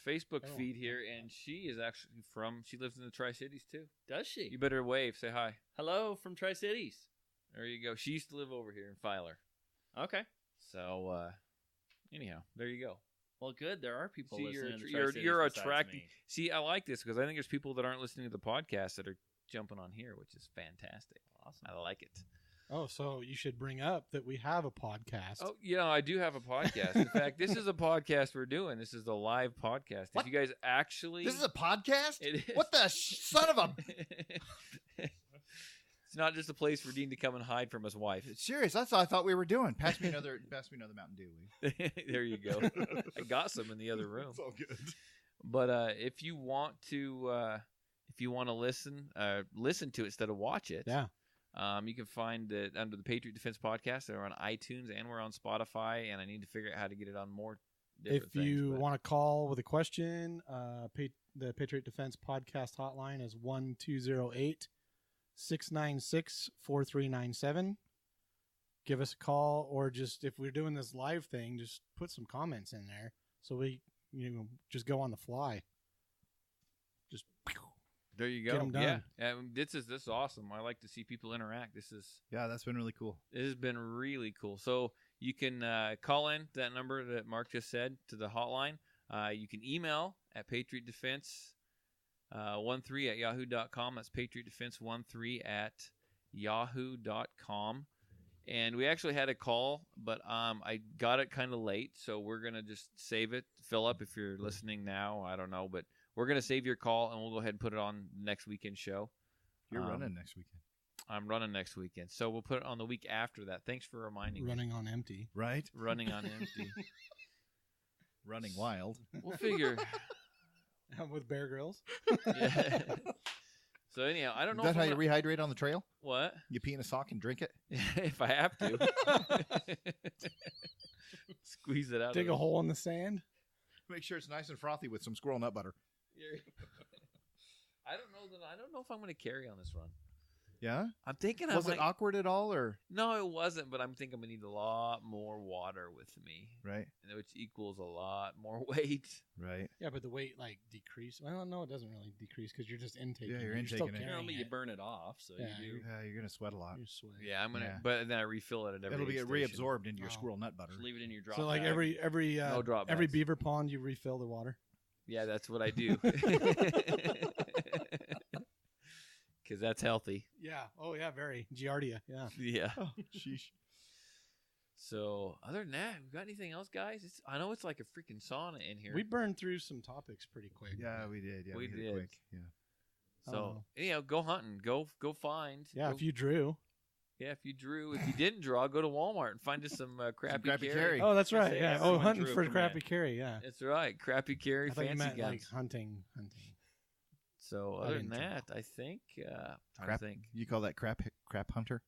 Facebook Oh. feed here, and she is actually she lives in the Tri-Cities too. Does she? You better wave, say hi. Hello from Tri-Cities. There you go. She used to live over here in Filer. Okay. So, anyhow, there you go. Well, good. There are people See, listening to you're Tri-Cities besides attracting. me. See, I like this because I think there's people that aren't listening to the podcast that are jumping on here, which is fantastic. Awesome. I like it. Oh, so you should bring up that we have a podcast. Oh, I do have a podcast. In fact, this is a podcast we're doing. This is a live podcast. What? If you guys actually, this is a podcast. It is. What the son of a? It's not just a place for Dean to come and hide from his wife. Serious? That's what I thought we were doing. Pass me another Mountain Dew, will you? There you go. I got some in the other room. It's all good. But if you want to listen to it instead of watch it, Yeah. you can find it under the Patriot Defense Podcast. They're on iTunes and we're on Spotify. And I need to figure out how to get it on more different If things. you but- want to call with a question, the Patriot Defense Podcast hotline is 1-208-696-4397. Give us a call, or just if we're doing this live thing, just put some comments in there so we just go on the fly. Just there you get go. 'em done. Yeah, this is awesome. I like to see people interact. This Yeah, that's been really cool. has been really cool. So you can call in that number that Mark just said to the hotline. You can email at Patriot Defense 13 at yahoo.com. That's Patriot Defense 13 at yahoo.com. And we actually had a call, but I got it kind of late, so we're going to just save it. Philip, if you're listening now, I don't know, but we're going to save your call, and we'll go ahead and put it on next weekend show. You're running next weekend, I'm running next weekend, so we'll put it on the week after that. Thanks for reminding me. running on empty. right? Running on empty. Running wild. We'll figure. With Bear Grylls. Yeah. So anyhow, I don't Is know that if how I'm you gonna- rehydrate on the trail? what You pee in a sock and drink it? if I have to squeeze it out. Dig of a hole in the sand. Make sure it's nice and frothy with some squirrel nut butter. I don't know if I'm going to carry on this run. Yeah? I'm thinking Was I it might. awkward at all, or No, it wasn't. But I'm thinking I'm going to need a lot more water with me, right? which equals a lot more weight. Right. Yeah, but the weight decrease. Well, no, it doesn't really decrease because you're just intaking. Yeah, you're it. still intaking it. carrying You burn it off, so Yeah, you do. Yeah, you're gonna sweat a lot. You're sweating. Yeah, I'm gonna. Yeah. But then I refill it at every. It'll be aid station. reabsorbed into your Wow. squirrel nut butter. Just leave it in your drop So like bag. every No drop every bags. beaver pond, you refill the water. Yeah, that's what I do. Because that's healthy. Yeah. Oh yeah, very Giardia. Yeah. Yeah. Oh, sheesh. So other than that, we got anything else, guys? I know it's like a freaking sauna in here. We burned through some topics pretty quick. Yeah, we did. Yeah, We hit it did. quick. Yeah. So Oh. anyhow, go hunting. Go find. Yeah. Go- If you drew. Yeah, if you drew. If you didn't draw, go to Walmart and find us some crappy, crappy carry. carry. Oh, that's right. say Yeah. Oh, everyone hunting drew for from crappy it. carry. Yeah. That's right, crappy carry, I thought you fancy meant guns. like hunting. So I other than didn't draw. that, I think. I Crap. think. You call that crap hunter?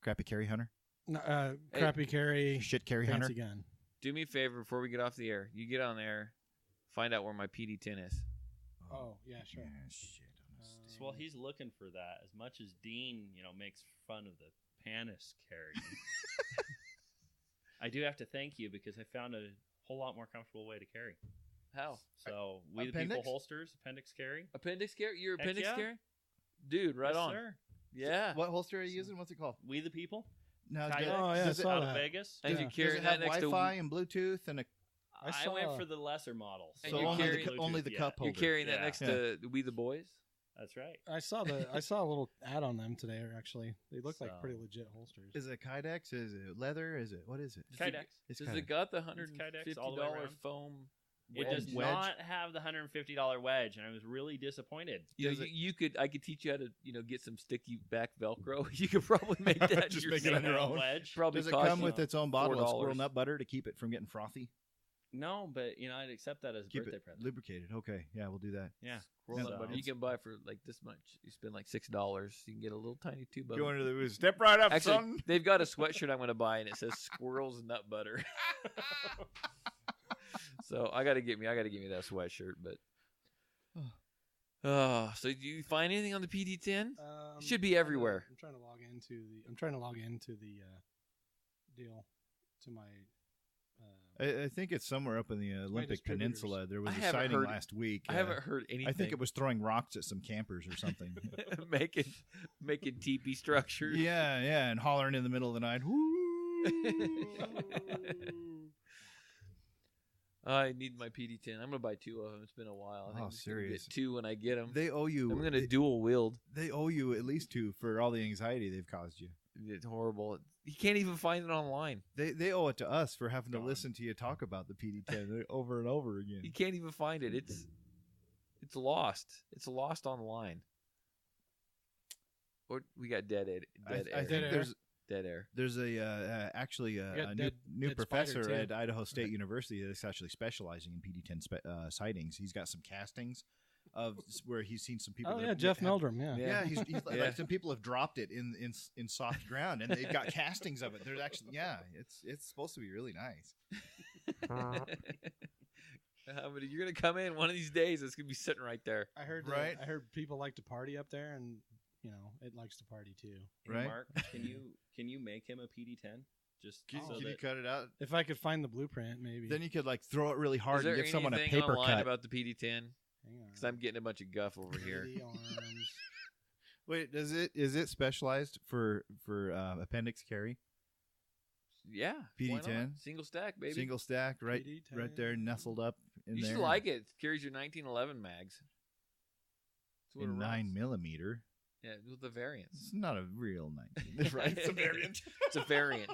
Crappy carry hunter? No, crappy carry. Shit carry Fancy hunter? gun. Do me a favor before we get off the air. You get on there, find out where my PD10 is. Oh yeah, sure. Yeah, shit. So while he's looking for that, as much as Dean, makes fun of the panics carry. I do have to thank you because I found a whole lot more comfortable way to carry. How? So we the Appendix? people holsters, appendix carry. Appendix carry? Your Heck appendix yeah. carry? Dude, right Yes, on. sir. Yeah. What holster are you using? What's it called? We the people. No, Kydex, Oh, yeah, I does it, saw out that. of Vegas. And Yeah. you're does carrying it have that next Wi-Fi to and Bluetooth and a I saw- went for the lesser models. And so you're only carrying- the, only the cup you're holder? carrying that Yeah. next to We the Boys? That's right. I saw a little ad on them today. Actually, they look like So- pretty legit holsters. Is it Kydex? Is it leather? Is it what is it? Kydex. It's Does Kydex. it got the It's Kydex $150 all the way around. foam? It wedge? does Wedge? not have the $150 wedge, and I was really disappointed. You know, Does it- I could teach you how to, get some sticky back Velcro. You could probably make that Just yourself. make it on your own. wedge. Probably Does it cost come you with its own bottle of $4. squirrel nut butter to keep it from getting frothy? No, but I'd accept that as a Keep birthday it present. lubricated. Okay, yeah, we'll do that. Yeah. squirrel So- nut butter. You can buy for like this much. You spend like $6. You can get a little tiny tube of Go it. into the step right up, Actually, son. they've got a sweatshirt I'm going to buy, and it says "Squirrels Nut Butter." So I got to get me that sweatshirt. But so do you find anything on the PD10? Should be everywhere. I'm trying to log into the deal to my. I think it's somewhere up in the Olympic distributors. Peninsula. There was I a haven't sighting heard- last week. I haven't heard anything. I think it was throwing rocks at some campers or something. making teepee structures. yeah, and hollering in the middle of the night. Woo! I need my PD10. I'm gonna buy 2 of them. It's been a while. I think Oh, I'm just gonna serious? Get 2 when I get them. They owe you. I'm gonna dual wield. They owe you at least 2 for all the anxiety they've caused you. It's horrible. You can't even find it online. They owe it to us for having to Gone. listen to you talk about the PD10 over and over again. You can't even find it. It's lost. It's lost online. Or we got dead air. I Dead air. think Dead air. there's actually a got new, new dead spider, professor too. at Idaho State University that's actually specializing in PD10 sightings. He's got some castings of where he's seen some people. Oh that yeah, Jeff have- Meldrum. Yeah. Yeah, he's Yeah. like some people have dropped it in soft ground, and they've got castings of it. There's actually it's supposed to be really nice. But you're gonna come in one of these days. It's gonna be sitting right there. I heard. Right. I heard people like to party up there, and it likes to party too. Hey, Right. Mark, can you make him a PD10? Just Can, so can you that cut it out? If I could find the blueprint, maybe. Then you could like throw it really hard Is there and give someone a anything paper online cut. about the PD10? Hang on. Because I'm getting a bunch of guff over here. PD arms. Wait, is it specialized for appendix carry? Yeah. why not? PD10? Single stack, baby. Single stack, right PD10. there, nestled up in You there. should like it. It carries your 1911 mags. That's what in it runs. 9mm. Yeah, with the variants. It's not a real 9. Right? It's a variant. It's a variant.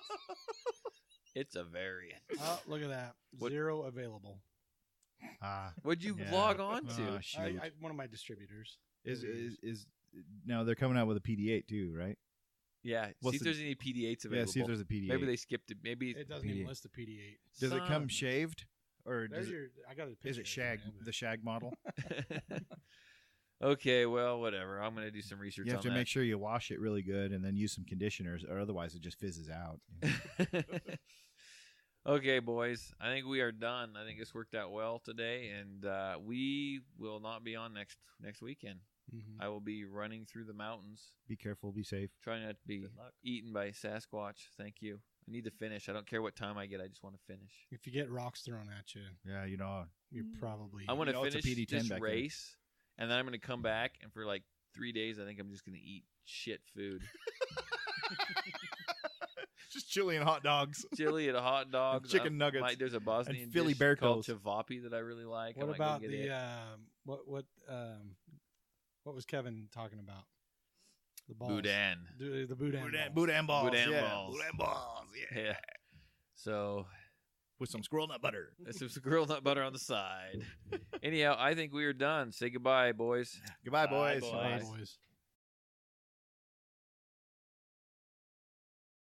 It's a variant. Oh, look at that. What- 0 available. What'd you Yeah. log on to? Oh, shoot. One of my distributors. is now they're coming out with a PD8 too, right? Yeah. What's See if the- there's any PD8s available. Yeah, see if there's a PD8. Maybe they skipped it. Maybe It doesn't even PD8. list the PD8. Does it come Son. shaved or There's does it, your. I got a picture. is it shag the shag model? Okay, well, whatever. I'm gonna do some research You have on to that. make sure you wash it really good and then use some conditioners, or otherwise it just fizzes out. Okay, boys. I think we are done. I think this worked out well today, and we will not be on next weekend. Mhm. I will be running through the mountains, Be careful, be safe. trying not to be Good luck. eaten by Sasquatch. Thank you. I need to finish. I don't care what time I get. I just want to finish. If you get rocks thrown at you, Yeah, you know. you're probably. I want to know it's a finish PD10 this back there. race, and then I'm going to come back, and for like 3 days, I think I'm just going to eat shit food. Just chili and hot dogs. Chili and hot dogs, chicken nuggets There's a Bosnian Philly dish bear called toes. chavapi that I really like. I What might go about get the it. what was Kevin talking about? The balls. boudin? The boudin. Boudin, balls. boudin balls. Boudin yeah. balls. Boudin balls. Yeah. Yeah. So With some squirrel nut butter. there's some grilled nut butter on the side. Anyhow, I think we are done. Say goodbye, boys. Goodbye, Bye, boys. boys. Bye, boys.